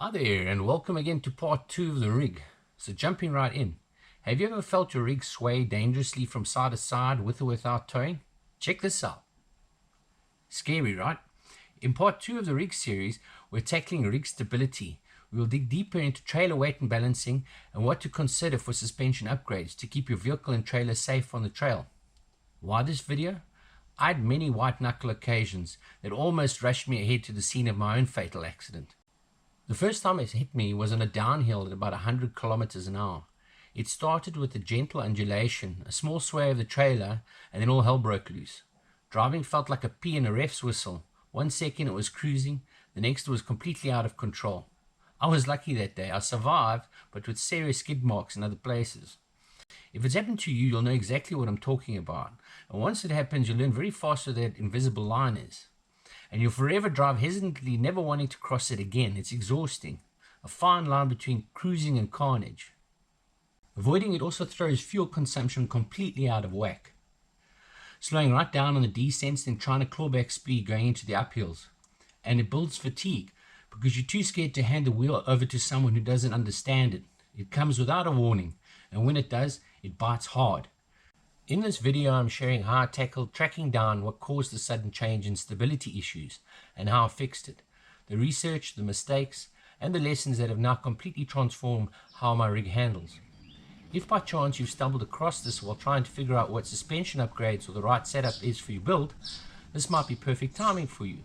Hi there, and welcome again to part 2 of the rig. So jumping right in, have you ever felt your rig sway dangerously from side to side with or without towing? Check this out. Scary, right? In part 2 of the rig series, we're tackling rig stability. We'll dig deeper into trailer weight and balancing and what to consider for suspension upgrades to keep your vehicle and trailer safe on the trail. Why this video? I had many white knuckle occasions that almost rushed me ahead to the scene of my own fatal accident. The first time it hit me was on a downhill at about 100 kilometers an hour. It started with a gentle undulation, a small sway of the trailer, and then all hell broke loose. Driving felt like a pea in a ref's whistle. 1 second it was cruising, the next it was completely out of control. I was lucky that day. I survived, but with serious skid marks in other places. If it's happened to you, you'll know exactly what I'm talking about. And once it happens, you'll learn very fast where that invisible line is. And you'll forever drive hesitantly, never wanting to cross it again. It's exhausting. A fine line between cruising and carnage. Avoiding it also throws fuel consumption completely out of whack. Slowing right down on the descents, then trying to claw back speed going into the uphills. And it builds fatigue because you're too scared to hand the wheel over to someone who doesn't understand it. It comes without a warning, and when it does, it bites hard. In this video, I'm sharing how I tackled tracking down what caused the sudden change in stability issues and how I fixed it, the research, the mistakes, and the lessons that have now completely transformed how my rig handles. If by chance you've stumbled across this while trying to figure out what suspension upgrades or the right setup is for your build, this might be perfect timing for you.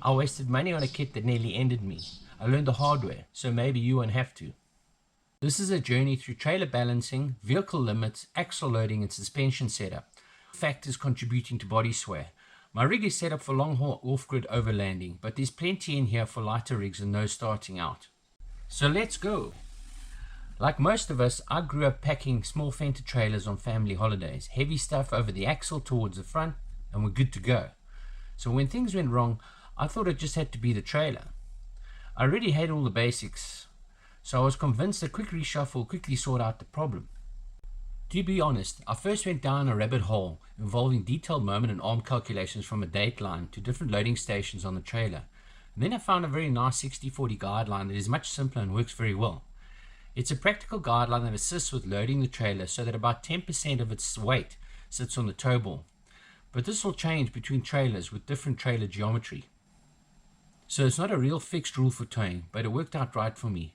I wasted money on a kit that nearly ended me. I learned the hard way, so maybe you won't have to. This is a journey through trailer balancing, vehicle limits, axle loading and suspension setup. Factors contributing to body sway. My rig is set up for long haul off-grid overlanding, but there's plenty in here for lighter rigs and those starting out. So let's go. Like most of us, I grew up packing small fender trailers on family holidays, heavy stuff over the axle towards the front, and we're good to go. So when things went wrong, I thought it just had to be the trailer. I already had all the basics, so I was convinced a quick reshuffle quickly sort out the problem. To be honest, I first went down a rabbit hole involving detailed moment and arm calculations from a dateline to different loading stations on the trailer. And then I found a very nice 60/40 guideline that is much simpler and works very well. It's a practical guideline that assists with loading the trailer so that about 10% of its weight sits on the tow ball. But this will change between trailers with different trailer geometry. So it's not a real fixed rule for towing, but it worked out right for me.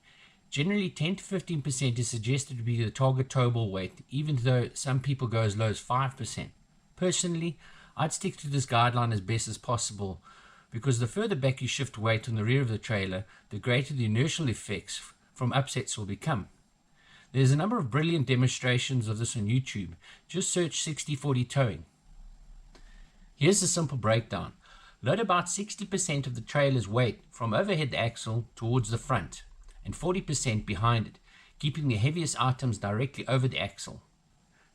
Generally 10 to 15% is suggested to be the target tow ball weight, even though some people go as low as 5%. Personally, I'd stick to this guideline as best as possible, because the further back you shift weight on the rear of the trailer, the greater the inertial effects from upsets will become. There's a number of brilliant demonstrations of this on YouTube. Just search 60/40 towing. Here's a simple breakdown. Load about 60% of the trailer's weight from overhead the axle towards the front, and 40% behind it, keeping the heaviest items directly over the axle.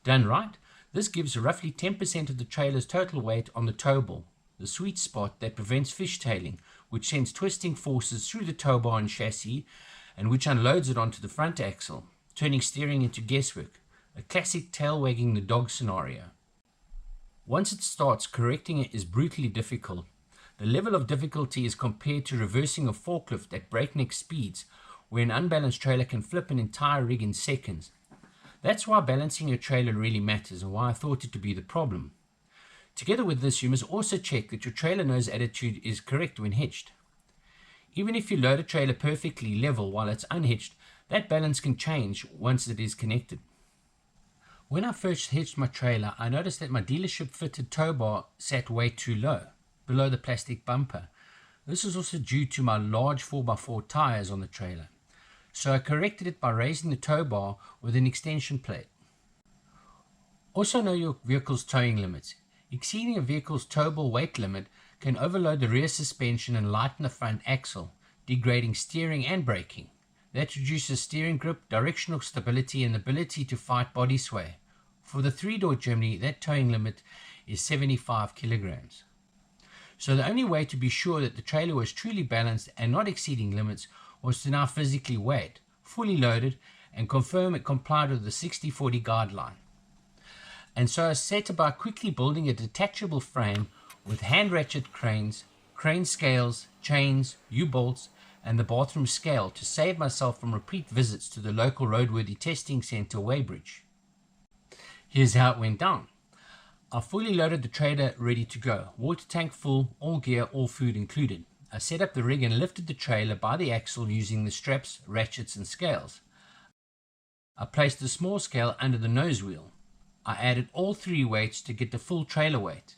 Done right, this gives roughly 10% of the trailer's total weight on the tow ball, the sweet spot that prevents fishtailing, which sends twisting forces through the tow bar and chassis, and which unloads it onto the front axle, turning steering into guesswork, a classic tail wagging the dog scenario. Once it starts, correcting it is brutally difficult. The level of difficulty is compared to reversing a forklift at breakneck speeds, where an unbalanced trailer can flip an entire rig in seconds. That's why balancing your trailer really matters and why I thought it to be the problem. Together with this, you must also check that your trailer nose attitude is correct when hitched. Even if you load a trailer perfectly level while it's unhitched, that balance can change once it is connected. When I first hitched my trailer, I noticed that my dealership fitted tow bar sat way too low, below the plastic bumper. This is also due to my large 4x4 tires on the trailer. So I corrected it by raising the tow bar with an extension plate. Also know your vehicle's towing limits. Exceeding a vehicle's tow ball weight limit can overload the rear suspension and lighten the front axle, degrading steering and braking. That reduces steering grip, directional stability and ability to fight body sway. For the 3-door Jimny, that towing limit is 75 kilograms. So the only way to be sure that the trailer was truly balanced and not exceeding limits was to now physically weigh it, fully loaded, and confirm it complied with the 60/40 guideline. And so I set about quickly building a detachable frame with hand ratchet cranes, crane scales, chains, U-bolts, and the bathroom scale to save myself from repeat visits to the local roadworthy testing centre, Weybridge. Here's how it went down. I fully loaded the trailer ready to go, water tank full, all gear, all food included. I set up the rig and lifted the trailer by the axle using the straps, ratchets and scales. I placed the small scale under the nose wheel. I added all 3 weights to get the full trailer weight.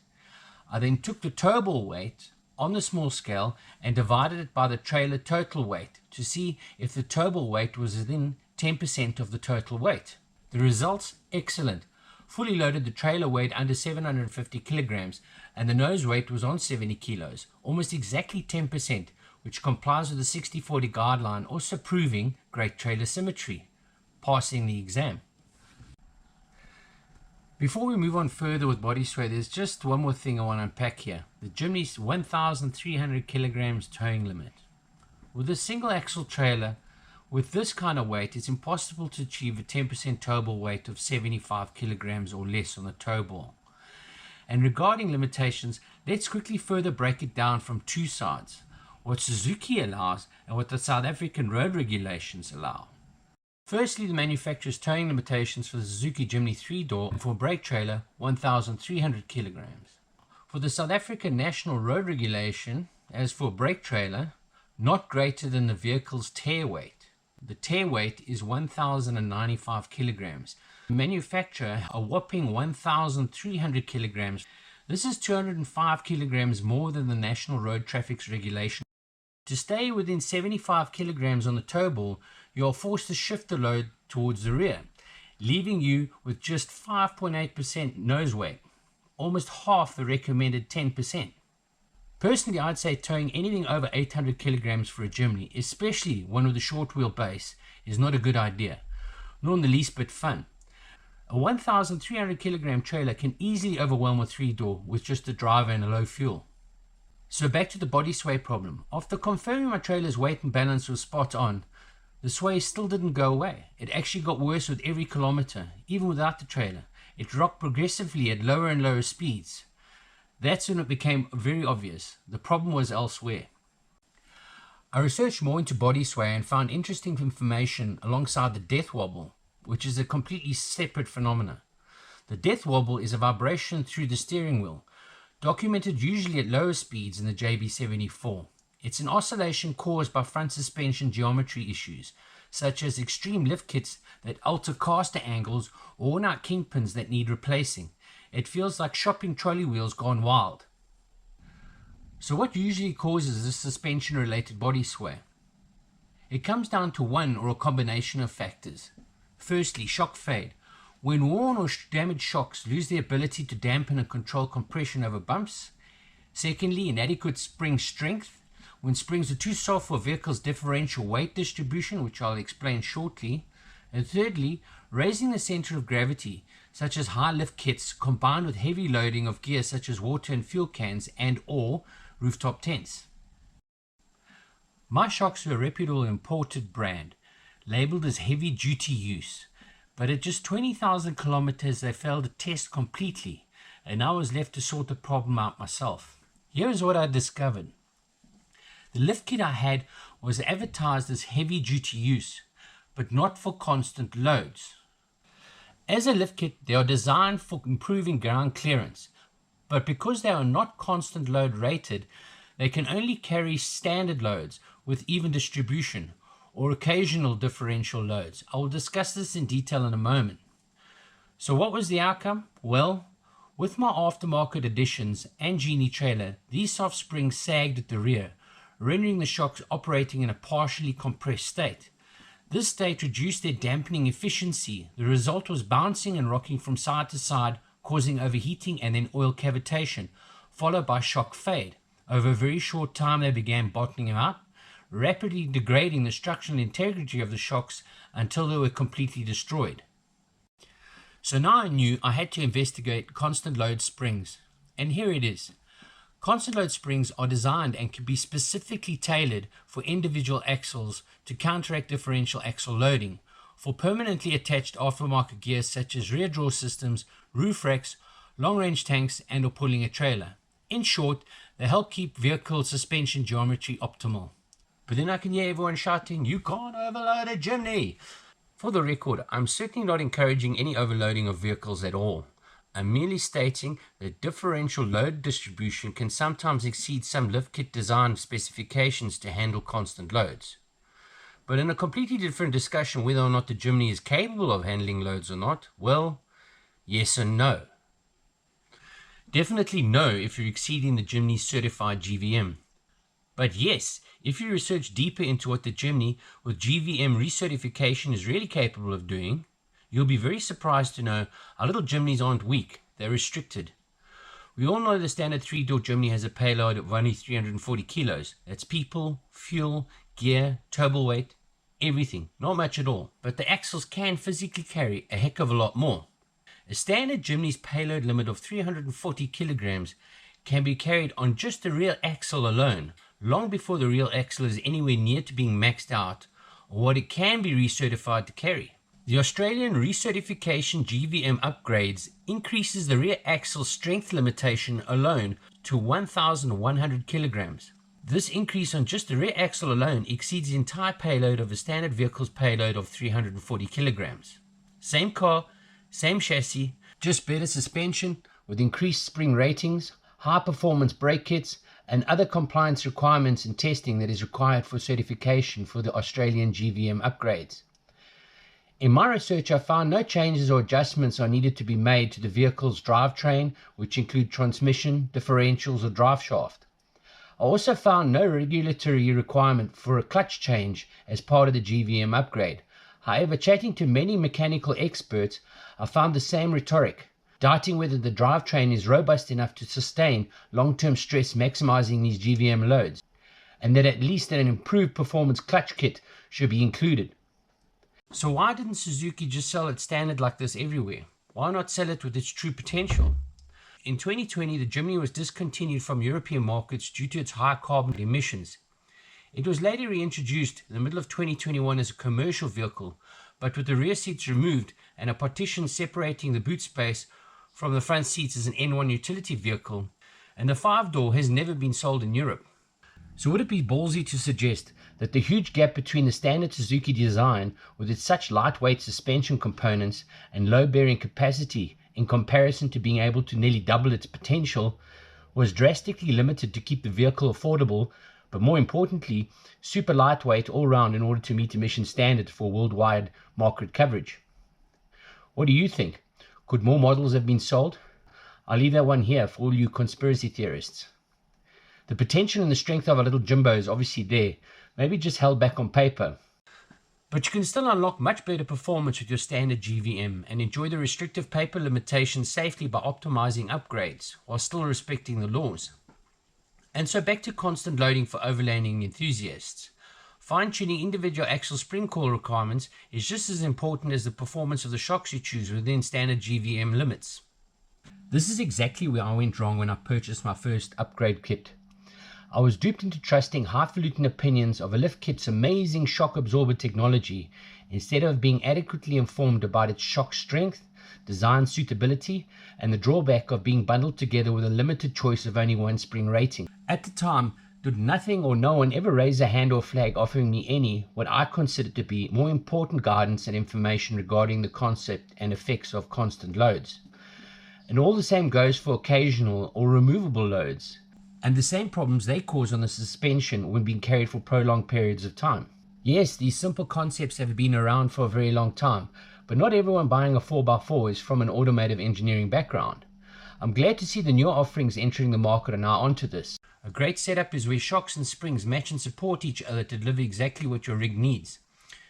I then took the tow ball weight on the small scale and divided it by the trailer total weight to see if the tow ball weight was within 10% of the total weight. The results, excellent. Fully loaded, the trailer weighed under 750 kilograms and the nose weight was on 70 kilos, almost exactly 10%, which complies with the 60-40 guideline, also proving great trailer symmetry, passing the exam. Before we move on further with body sway, there's just one more thing I want to unpack here. The Jimny's 1,300 kilograms towing limit. With a single axle trailer with this kind of weight, it's impossible to achieve a 10% tow ball weight of 75 kilograms or less on the tow ball. And regarding limitations, let's quickly further break it down from 2 sides. What Suzuki allows and what the South African road regulations allow. Firstly, the manufacturer's towing limitations for the Suzuki Jimny 3-door and for a brake trailer, 1,300 kilograms. For the South African National Road Regulation, as for a brake trailer, not greater than the vehicle's tear weight. The tear weight is 1,095 kilograms. The manufacturer, a whopping 1,300 kilograms. This is 205 kilograms more than the National Road Traffic's regulation. To stay within 75 kilograms on the tow ball, you are forced to shift the load towards the rear, leaving you with just 5.8% nose weight, almost half the recommended 10%. Personally, I'd say towing anything over 800 kilograms for a Jimny, especially one with a short wheel base, is not a good idea, nor in the least bit fun. A 1,300 kilogram trailer can easily overwhelm a 3-door with just a driver and a low fuel. So back to the body sway problem. After confirming my trailer's weight and balance was spot on, the sway still didn't go away. It actually got worse with every kilometer, even without the trailer. It rocked progressively at lower and lower speeds. That's when it became very obvious. The problem was elsewhere. I researched more into body sway and found interesting information alongside the death wobble, which is a completely separate phenomenon. The death wobble is a vibration through the steering wheel, documented usually at lower speeds in the JB74. It's an oscillation caused by front suspension geometry issues, such as extreme lift kits that alter caster angles or worn out kingpins that need replacing. It feels like shopping trolley wheels gone wild. So what usually causes this suspension-related body sway? It comes down to one or a combination of factors. Firstly, shock fade. When worn or damaged shocks lose the ability to dampen and control compression over bumps. Secondly, inadequate spring strength. When springs are too soft for a vehicle's differential weight distribution, which I'll explain shortly. And thirdly, raising the center of gravity, such as high lift kits combined with heavy loading of gear such as water and fuel cans and or rooftop tents. My shocks were a reputable imported brand, labeled as heavy duty use, but at just 20,000 kilometers they failed to test completely, and I was left to sort the problem out myself. Here's what I discovered. The lift kit I had was advertised as heavy duty use, but not for constant loads. As a lift kit, they are designed for improving ground clearance, but because they are not constant load rated, they can only carry standard loads with even distribution or occasional differential loads. I will discuss this in detail in a moment. So what was the outcome? Well, with my aftermarket additions and Genie trailer, these soft springs sagged at the rear, rendering the shocks operating in a partially compressed state. This state reduced their dampening efficiency. The result was bouncing and rocking from side to side, causing overheating and then oil cavitation, followed by shock fade. Over a very short time they began bottoming out, rapidly degrading the structural integrity of the shocks until they were completely destroyed. So now I knew I had to investigate constant load springs, and here it is. Constant load springs are designed and can be specifically tailored for individual axles to counteract differential axle loading, for permanently attached aftermarket gear such as rear draw systems, roof racks, long-range tanks, and or pulling a trailer. In short, they help keep vehicle suspension geometry optimal. But then I can hear everyone shouting, "You can't overload a chimney!" For the record, I'm certainly not encouraging any overloading of vehicles at all. I'm merely stating that differential load distribution can sometimes exceed some lift kit design specifications to handle constant loads. But in a completely different discussion whether or not the chimney is capable of handling loads or not, well, yes and no. Definitely no if you're exceeding the chimney's certified GVM. But yes, if you research deeper into what the chimney with GVM recertification is really capable of doing, you'll be very surprised to know our little chimneys aren't weak, they're restricted. We all know the standard 3-door chimney has a payload of only 340 kilos. That's people, fuel, gear, towable weight, everything, not much at all. But the axles can physically carry a heck of a lot more. A standard chimney's payload limit of 340 kilograms can be carried on just the rear axle alone, long before the rear axle is anywhere near to being maxed out or what it can be recertified to carry. The Australian recertification GVM upgrades increases the rear axle strength limitation alone to 1,100 kilograms. This increase on just the rear axle alone exceeds the entire payload of a standard vehicle's payload of 340 kilograms. Same car, same chassis, just better suspension with increased spring ratings, high performance brake kits, and other compliance requirements and testing that is required for certification for the Australian GVM upgrades. In my research, I found no changes or adjustments are needed to be made to the vehicle's drivetrain, which include transmission, differentials, or drive shaft. I also found no regulatory requirement for a clutch change as part of the GVM upgrade. However, chatting to many mechanical experts, I found the same rhetoric, doubting whether the drivetrain is robust enough to sustain long-term stress maximizing these GVM loads, and that at least an improved performance clutch kit should be included. So why didn't Suzuki just sell it standard like this everywhere? Why not sell it with its true potential? In 2020, the Jimny was discontinued from European markets due to its high carbon emissions. It was later reintroduced in the middle of 2021 as a commercial vehicle, but with the rear seats removed and a partition separating the boot space from the front seats as an N1 utility vehicle, and the 5-door has never been sold in Europe. So would it be ballsy to suggest that the huge gap between the standard Suzuki design with its such lightweight suspension components and low bearing capacity in comparison to being able to nearly double its potential was drastically limited to keep the vehicle affordable, but more importantly, super lightweight all round in order to meet emission standards for worldwide market coverage? What do you think? Could more models have been sold? I'll leave that one here for all you conspiracy theorists. The potential and the strength of our little Jimbo is obviously there, maybe just held back on paper. But you can still unlock much better performance with your standard GVM and enjoy the restrictive paper limitations safely by optimizing upgrades while still respecting the laws. And so back to constant loading for overlanding enthusiasts. Fine-tuning individual axle spring coil requirements is just as important as the performance of the shocks you choose within standard GVM limits. This is exactly where I went wrong when I purchased my first upgrade kit. I was duped into trusting highfalutin opinions of a lift kit's amazing shock absorber technology instead of being adequately informed about its shock strength, design suitability, and the drawback of being bundled together with a limited choice of only one spring rating. At the time, did nothing or no one ever raise a hand or flag offering me any, what I considered to be more important guidance and information regarding the concept and effects of constant loads. And all the same goes for occasional or removable loads, and the same problems they cause on the suspension when being carried for prolonged periods of time. Yes, these simple concepts have been around for a very long time, but not everyone buying a 4x4 is from an automotive engineering background. I'm glad to see the newer offerings entering the market are now onto this. A great setup is where shocks and springs match and support each other to deliver exactly what your rig needs.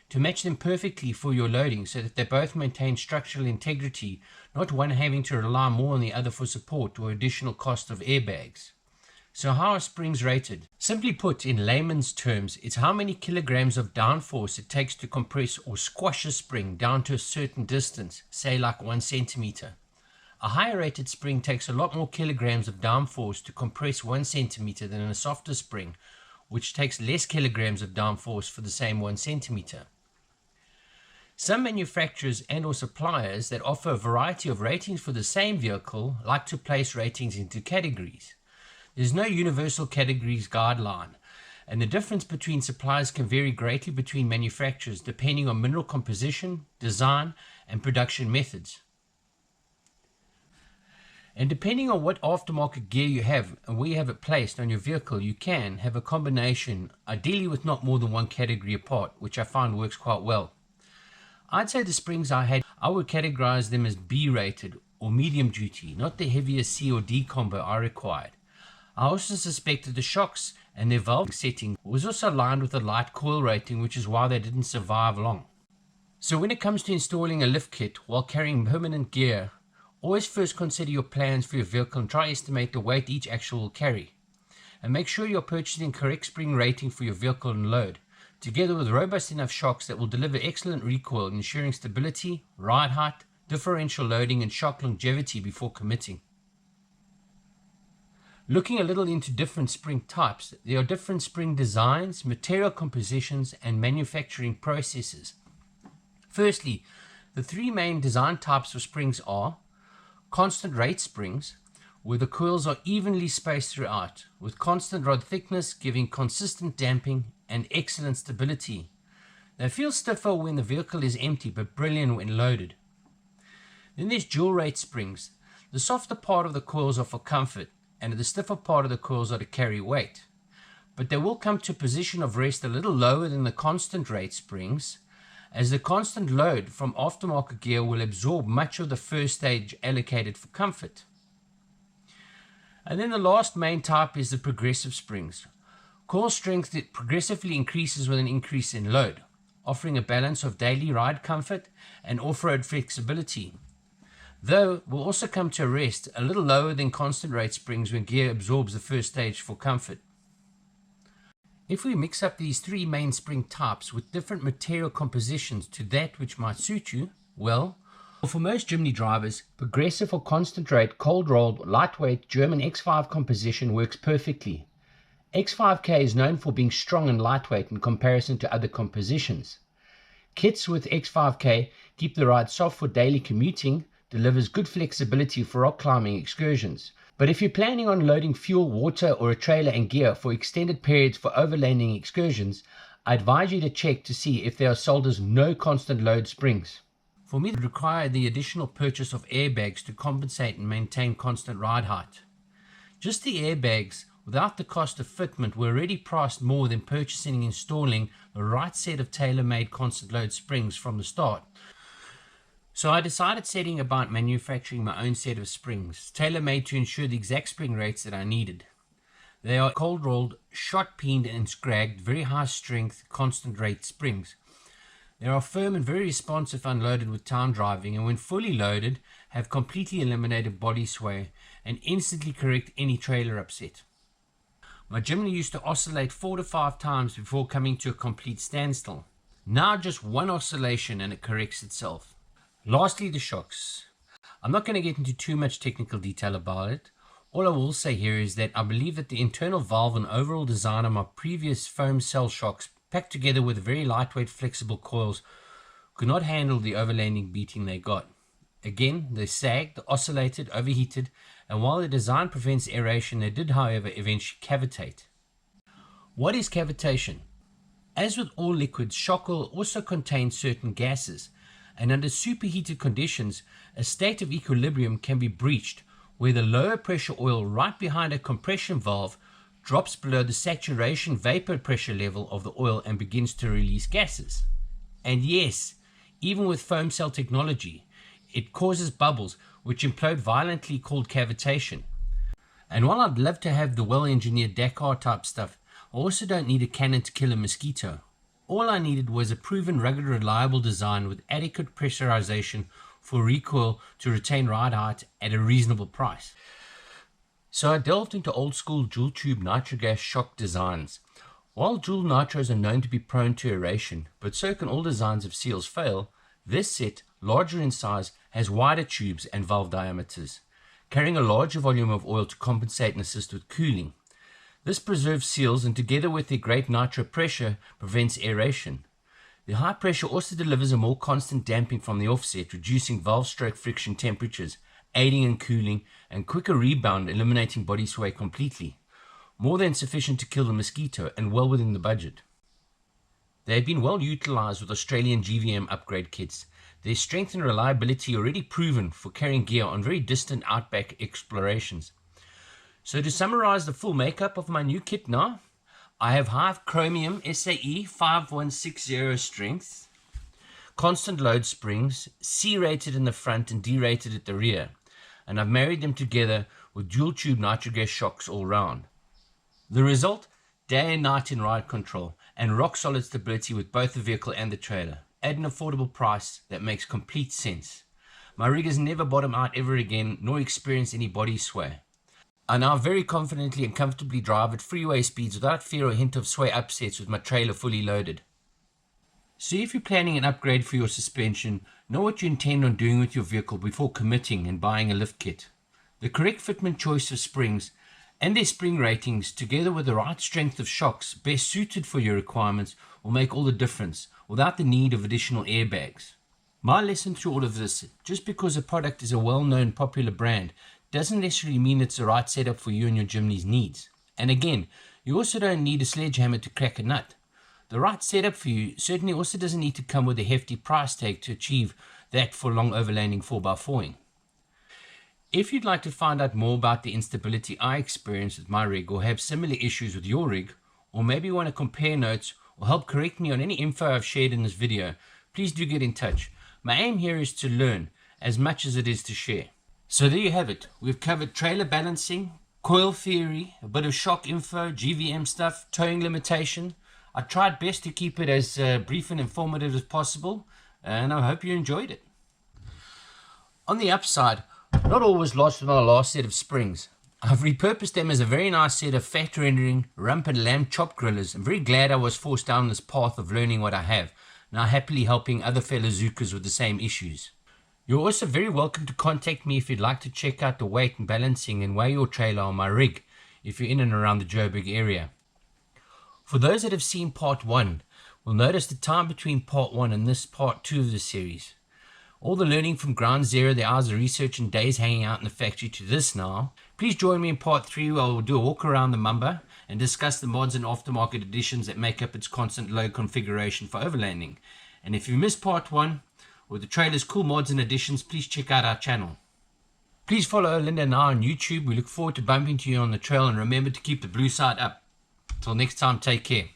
To match them perfectly for your loading so that they both maintain structural integrity, not one having to rely more on the other for support or additional cost of airbags. So how are springs rated? Simply put, in layman's terms, it's how many kilograms of downforce it takes to compress or squash a spring down to a certain distance, say like 1 centimeter. A higher rated spring takes a lot more kilograms of downforce to compress 1 centimeter than a softer spring, which takes less kilograms of downforce for the same 1 centimeter. Some manufacturers and or suppliers that offer a variety of ratings for the same vehicle like to place ratings into categories. There's no universal categories guideline, and the difference between suppliers can vary greatly between manufacturers depending on mineral composition, design, and production methods. And depending on what aftermarket gear you have and where you have it placed on your vehicle, you can have a combination, ideally with not more than one category apart, which I found works quite well. I'd say the springs I had, I would categorize them as B-rated or medium duty, not the heavier C or D combo I required. I also suspected the shocks and their valve setting was also aligned with a light coil rating, which is why they didn't survive long. So when it comes to installing a lift kit while carrying permanent gear, always first consider your plans for your vehicle and try to estimate the weight each axle will carry. And make sure you're purchasing correct spring rating for your vehicle and load, together with robust enough shocks that will deliver excellent recoil, ensuring stability, ride height, differential loading and shock longevity before committing. Looking a little into different spring types, there are different spring designs, material compositions and manufacturing processes. Firstly, the three main design types of springs are constant rate springs, where the coils are evenly spaced throughout, with constant rod thickness giving consistent damping and excellent stability. They feel stiffer when the vehicle is empty but brilliant when loaded. Then there's dual rate springs. The softer part of the coils are for comfort and the stiffer part of the coils are to carry weight. But they will come to a position of rest a little lower than the constant rate springs, as the constant load from aftermarket gear will absorb much of the first stage allocated for comfort. And then the last main type is the progressive springs. Coil strength progressively increases with an increase in load, offering a balance of daily ride comfort and off-road flexibility. Though will also come to a rest a little lower than constant rate springs when gear absorbs the first stage for comfort. If we mix up these three main spring types with different material compositions to that which might suit you, well, for most Jimny drivers, progressive or constant rate cold rolled lightweight German X5 composition works perfectly. X5K is known for being strong and lightweight in comparison to other compositions. Kits with X5K keep the ride soft for daily commuting, delivers good flexibility for rock climbing excursions. But if you're planning on loading fuel, water or a trailer and gear for extended periods for overlanding excursions, I advise you to check to see if there are sold as no constant load springs. For me, it would require the additional purchase of airbags to compensate and maintain constant ride height. Just the airbags, without the cost of fitment, were already priced more than purchasing and installing the right set of tailor-made constant load springs from the start. So I decided setting about manufacturing my own set of springs, tailor-made to ensure the exact spring rates that I needed. They are cold-rolled, shot-peened and scragged, very high-strength, constant rate springs. They are firm and very responsive unloaded with town driving, and when fully loaded, have completely eliminated body sway and instantly correct any trailer upset. My Jimny used to oscillate 4 to 5 times before coming to a complete standstill. Now just one oscillation and it corrects itself. Lastly, the shocks. I'm not going to get into too much technical detail about it. All I will say here is that I believe that the internal valve and overall design of my previous foam cell shocks, packed together with very lightweight flexible coils, could not handle the overlanding beating they got. Again, they sagged, oscillated, overheated, and while the design prevents aeration, they did, however, eventually cavitate. What is cavitation? As with all liquids, shock oil also contains certain gases, and under superheated conditions, a state of equilibrium can be breached where the lower pressure oil right behind a compression valve drops below the saturation vapor pressure level of the oil and begins to release gases. And yes, even with foam cell technology, it causes bubbles which implode violently, called cavitation. And while I'd love to have the well-engineered Dakar type stuff, I also don't need a cannon to kill a mosquito. All I needed was a proven, rugged, reliable design with adequate pressurization for recoil to retain ride height at a reasonable price. So I delved into old school dual tube nitro gas shock designs. While dual nitros are known to be prone to aeration, but so can all designs of seals fail, this set, larger in size, has wider tubes and valve diameters, carrying a larger volume of oil to compensate and assist with cooling. This preserves seals and together with their great nitro pressure prevents aeration. The high pressure also delivers a more constant damping from the offset, reducing valve stroke friction temperatures, aiding in cooling and quicker rebound, eliminating body sway completely. more than sufficient to kill the mosquito and well within the budget. They have been well utilized with Australian GVM upgrade kits. Their strength and reliability already proven for carrying gear on very distant outback explorations. So to summarize the full makeup of my new kit now, I have Hive Chromium SAE 5160 strength, constant load springs, C-rated in the front and D-rated at the rear, and I've married them together with dual tube nitro gas shocks all round. The result? Day and night in ride control and rock solid stability with both the vehicle and the trailer at an affordable price that makes complete sense. My rig has never bottomed out ever again nor experienced any body sway. I now very confidently and comfortably drive at freeway speeds without fear or hint of sway upsets with my trailer fully loaded. So if you're planning an upgrade for your suspension, know what you intend on doing with your vehicle before committing and buying a lift kit. The correct fitment choice of springs and their spring ratings together with the right strength of shocks best suited for your requirements will make all the difference without the need of additional airbags. My lesson through all of this, just because a product is a well-known popular brand doesn't necessarily mean it's the right setup for you and your Jimny's needs. And again, you also don't need a sledgehammer to crack a nut. The right setup for you certainly also doesn't need to come with a hefty price tag to achieve that for long overlanding 4x4ing. If you'd like to find out more about the instability I experienced with my rig or have similar issues with your rig, or maybe want to compare notes or help correct me on any info I've shared in this video, please do get in touch. My aim here is to learn as much as it is to share. So there you have it. We've covered trailer balancing, coil theory, a bit of shock info, GVM stuff, towing limitation. I tried best to keep it as brief and informative as possible, and I hope you enjoyed it. On the upside, not all was lost with our last set of springs. I've repurposed them as a very nice set of fat rendering rump and lamb chop grillers. I'm very glad I was forced down this path of learning what I have, now happily helping other fellow Zookers with the same issues. You're also very welcome to contact me if you'd like to check out the weight and balancing and weigh your trailer on my rig if you're in and around the Joburg area. For those that have seen part 1, will notice the time between part 1 and this part 2 of the series. All the learning from ground zero, the hours of research and days hanging out in the factory to this now. Please join me in part 3 where we'll do a walk around the Mamba and discuss the mods and aftermarket additions that make up its constant load configuration for overlanding. And if you missed part 1, or the trailer's cool mods and additions, please check out our channel. Please follow Linda and I on YouTube. We look forward to bumping into you on the trail, and remember to keep the blue side up. Till next time, take care.